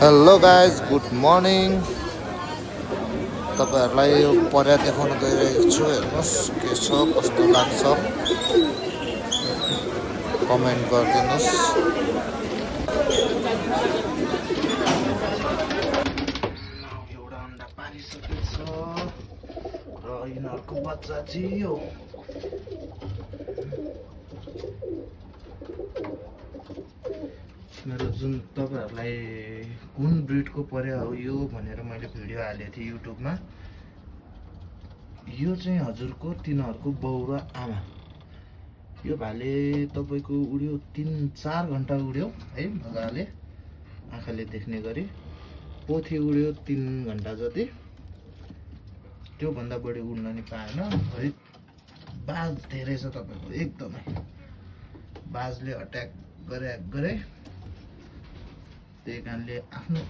Hello guys good morning. तपाईँहरूलाई यो पर्या देखाउन गइरहेको छु। हेर्नुहोस् के छ कस्तो लाग्छ कमेन्ट गरिदिनुहोस्। एउटा अन्डा पारिसकेछ र यिनीहरूको बच्चा चाहिँ हो। मेरो जुन तपाईहरुलाई कुन ब्रिडको पर्या हो यो भनेर मैले भिडियो हालेको थिएँ युट्युबमा। यो चाहिँ हजुरको तिनीहरूको बाउ र आमा। यो भाले तपाईको उड्यो 3-4 घण्टा उड्यो है, मजाले आँखाले देख्ने गरी। पोथी उड्यो 3 घण्टा जति, त्यो भन्दा बढी उड्न नि पाएन। है बाज धेरै छ तपाईको, एकदमै बाजले अट्याक गरे। त्यही कारणले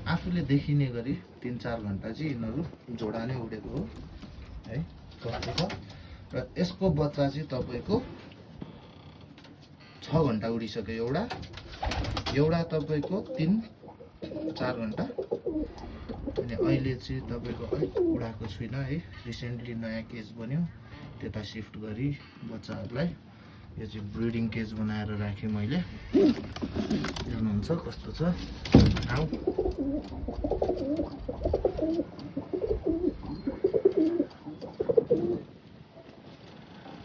आफूले देखिने गरी 3-4 घण्टा चाहिँ यिनीहरू जोडा नै उडेको हो है। र यसको बच्चा चाहिँ तपाईको 6 घण्टा उडिसक्यो। एउटा तपाईको 3-4 घण्टा। अनि अहिले चाहिँ तपाईको अलिक उडाएको छुइनँ है। रिसेन्टली नयाँ केज बन्यो, त्यता शिफ्ट गरी बच्चाहरूलाई। यो चाहिँ ब्रिडिङ केज बनाएर राखेँ मैले। हेर्नुहुन्छ कस्तो छ।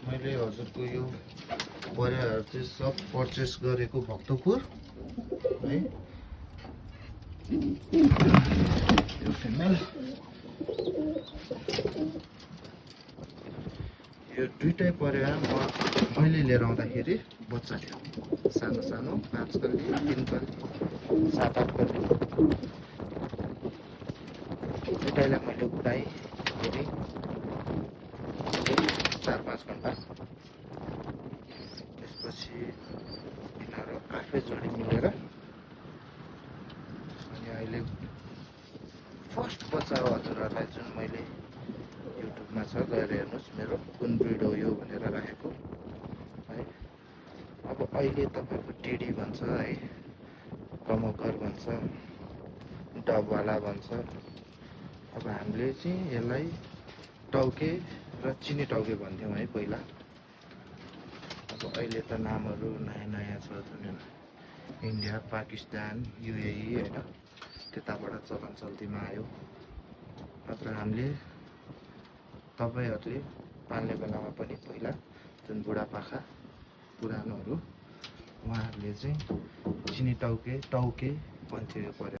मैले हजुरको यो पर्याहरू चाहिँ सब पर्चेस गरेको भक्तपुर है। यो फिमेल, यो दुईटै पर्या मैले लिएर आउँदाखेरि बच्चा थियो सानो 5 कल्ली 3 कल्ली 7-8 कल्ली। दुईटैलाई मैले उडाएँ फेरि 4-5 घण्टा। त्यसपछि यिनीहरू आफै जोडी मिलेर अनि अहिले फर्स्ट बच्चा हो हजुरहरूलाई जुन मैले युट्युबमा छ, गएर हेर्नुहोस् मेरो कुन ब्रिड हो यो भनेर राखेको है। अब अहिले तपाईँको टिडी भन्छ है, कमकर भन्छ, डबवाला भन्छ। अब हामीले चाहिँ यसलाई टाउके र चिनी टाउके भन्थ्यौँ है पहिला। अब अहिले त नामहरू नयाँ छ, इन्डिया, पाकिस्तान, युएई होइन, त्यताबाट चलन चल्तीमा आयो। नत्र हामीले तपाईहरूले पाल्ने बेलामा पनि पहिला जुन बुढापाका पुरानोहरू उहाँहरूले चाहिँ चिनी टाउके भन्थ्यो यो पर्या।